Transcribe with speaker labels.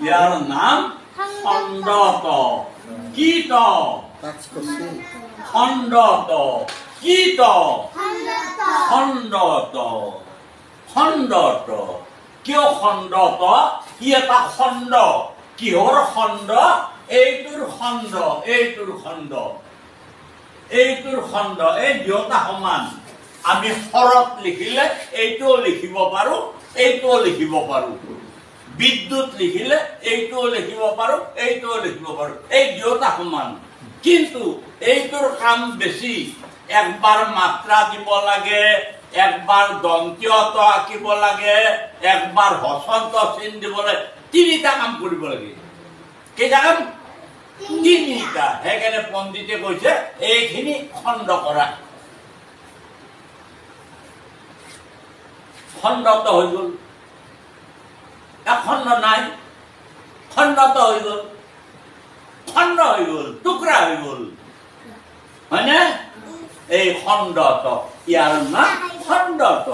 Speaker 1: ইয়াৰ নাম খণ্ডত কীট খণ্ডত কীট খণ্ডত খণ্ডত কিয় খণ্ডত ই এটা খণ্ড কিহৰ খণ্ড এইটোৰ খণ্ড এইটোৰ খণ্ড এইটোৰ খণ্ড এই দুয়োটা সমান আমি হৰত লিখিলে এইটোও লিখিব পাৰো এইটোও লিখিব পাৰো বিদ্যুৎ লিখিলে এইটোও লিখিব পাৰো এইটোও লিখিব পাৰো এই দুয়োটা সমান কিন্তু এইটোৰ কাম বেছি একবাৰ মাত্ৰা দিব লাগে একবাৰ দন্তীয়ত আঁকিব লাগে একবাৰ হসন্ত চিন দিব লাগে তিনিটা কাম কৰিব লাগে কেইটা কাম তিনিটা সেইকাৰণে পণ্ডিতে কৈছে এইখিনি খণ্ড কৰা খণ্ডত হৈ গল খণ্ড নাই খণ্ডত হৈ গল খণ্ড হৈ গল টুকুৰা হৈ গল হয়নে এই খণ্ডত ইয়াৰ নাম খণ্ডত